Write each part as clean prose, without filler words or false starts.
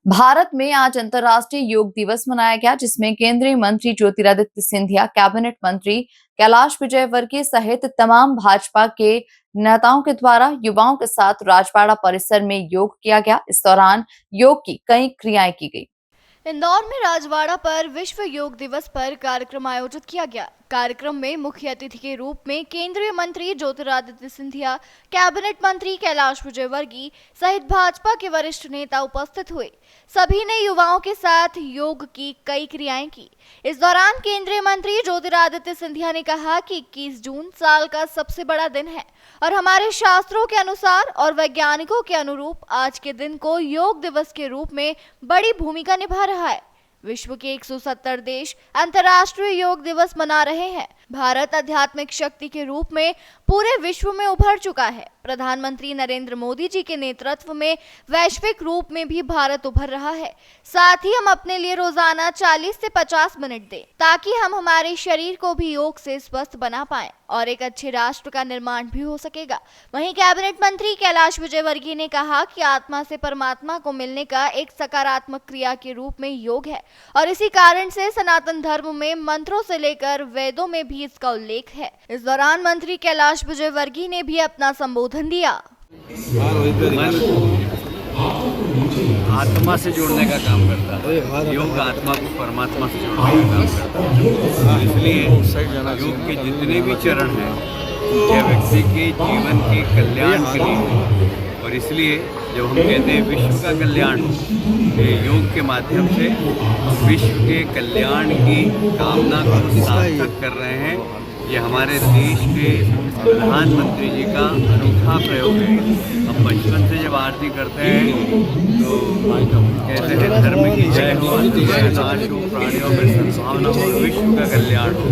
भारत में आज अंतर्राष्ट्रीय योग दिवस मनाया गया, जिसमें केंद्रीय मंत्री ज्योतिरादित्य सिंधिया, कैबिनेट मंत्री कैलाश विजयवर्गीय सहित तमाम भाजपा के नेताओं के द्वारा युवाओं के साथ राजवाड़ा परिसर में योग किया गया। इस दौरान योग की कई क्रियाएं की गई। इंदौर में राजवाड़ा पर विश्व योग दिवस पर कार्यक्रम आयोजित किया गया। कार्यक्रम में मुख्य अतिथि के रूप में केंद्रीय मंत्री ज्योतिरादित्य सिंधिया, कैबिनेट मंत्री कैलाश विजयवर्गीय सहित भाजपा के वरिष्ठ नेता उपस्थित हुए। सभी ने युवाओं के साथ योग की कई क्रियाएं की। इस दौरान केंद्रीय मंत्री ज्योतिरादित्य सिंधिया ने कहा कि 21 जून साल का सबसे बड़ा दिन है और हमारे शास्त्रों के अनुसार और वैज्ञानिकों के अनुरूप आज के दिन को योग दिवस के रूप में बड़ी भूमिका निभा रहा है। विश्व के 170 देश अंतर्राष्ट्रीय योग दिवस मना रहे हैं। भारत आध्यात्मिक शक्ति के रूप में पूरे विश्व में उभर चुका है। प्रधानमंत्री नरेंद्र मोदी जी के नेतृत्व में वैश्विक रूप में भी भारत उभर रहा है। साथ ही हम अपने लिए रोजाना 40 से 50 मिनट दें, ताकि हम हमारे शरीर को भी योग से स्वस्थ बना पाएं और एक अच्छे राष्ट्र का निर्माण भी हो सकेगा। वहीं कैबिनेट मंत्री कैलाश विजयवर्गीय ने कहा कि आत्मा से परमात्मा को मिलने का एक सकारात्मक क्रिया के रूप में योग है और इसी कारण से सनातन धर्म में मंत्रों से लेकर वेदों में भी इसका उल्लेख है। इस दौरान मंत्री कैलाश विजयवर्गीय ने भी अपना संबोधन दिया। आत्मा से जोड़ने का काम करता है। योग आत्मा को परमात्मा से जोड़ने का काम करता है। इसलिए योग के जितने भी चरण हैं यह व्यक्ति के जीवन के कल्याण के लिए, और इसलिए जब हम कहते हैं विश्व का कल्याण, योग के माध्यम से विश्व के कल्याण की कामना को सार्थक कर रहे हैं। ये हमारे देश के प्रधानमंत्री जी का अनूठा प्रयोग है। हम बचपन से जब आरती करते हैं तो कहते हैं धर्म की जय हो, नाश हो, प्राणियों में सद्भावना हो, विश्व का कल्याण हो।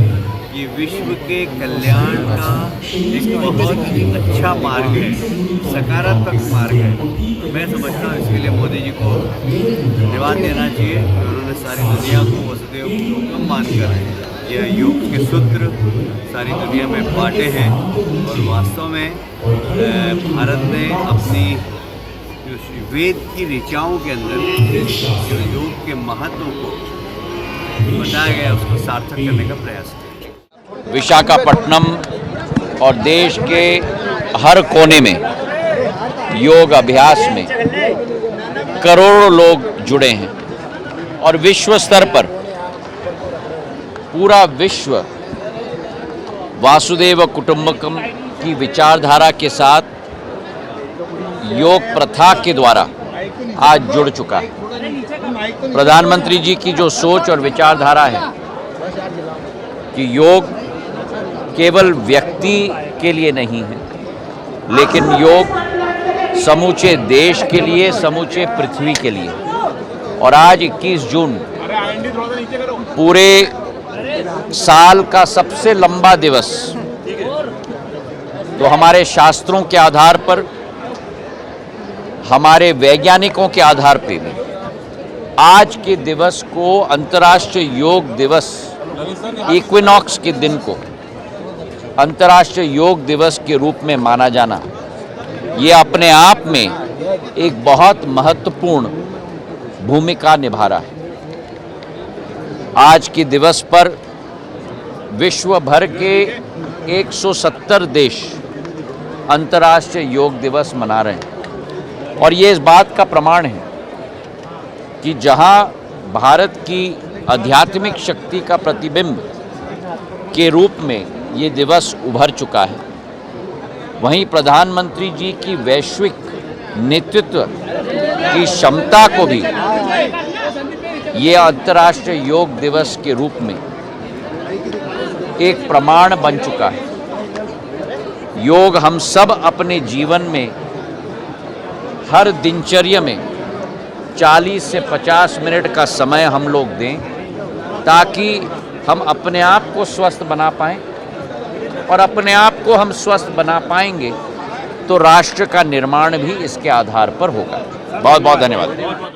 ये विश्व के कल्याण का एक बहुत अच्छा मार्ग है, सकारात्मक मार्ग है। मैं समझता हूँ इसके लिए मोदी जी को धन्यवाद देना चाहिए। उन्होंने सारी दुनिया को वसुदेव कुटुंबकम मानकर यह योग के सूत्र सारी दुनिया में बांटे हैं और वास्तव में भारत ने अपनी वेद की ऋचाओं के अंदर जो योग के महत्व को बताया गया उसको सार्थक करने का प्रयास किया। विशाखापट्टनम और देश के हर कोने में योग अभ्यास में करोड़ों लोग जुड़े हैं और विश्व स्तर पर पूरा विश्व वासुदेव कुटुंबकम की विचारधारा के साथ योग प्रथा के द्वारा आज जुड़ चुका है। प्रधानमंत्री जी की जो सोच और विचारधारा है कि योग केवल व्यक्ति के लिए नहीं है, लेकिन योग समूचे देश के लिए, समूचे पृथ्वी के लिए। और आज 21 जून पूरे साल का सबसे लंबा दिवस, तो हमारे शास्त्रों के आधार पर, हमारे वैज्ञानिकों के आधार पर भी आज के दिवस को अंतर्राष्ट्रीय योग दिवस, इक्विनॉक्स के दिन को अंतर्राष्ट्रीय योग दिवस के रूप में माना जाना, ये अपने आप में एक बहुत महत्वपूर्ण भूमिका निभा रहा है। आज के दिवस पर विश्व भर के 170 देश अंतर्राष्ट्रीय योग दिवस मना रहे हैं और ये इस बात का प्रमाण है कि जहां भारत की आध्यात्मिक शक्ति का प्रतिबिंब के रूप में ये दिवस उभर चुका है, वहीं प्रधानमंत्री जी की वैश्विक नेतृत्व की क्षमता को भी ये अंतर्राष्ट्रीय योग दिवस के रूप में एक प्रमाण बन चुका है। योग हम सब अपने जीवन में हर दिनचर्या में 40 से 50 मिनट का समय हम लोग दें, ताकि हम अपने आप को स्वस्थ बना पाएं, और अपने आप को हम स्वस्थ बना पाएंगे तो राष्ट्र का निर्माण भी इसके आधार पर होगा। बहुत बहुत धन्यवाद।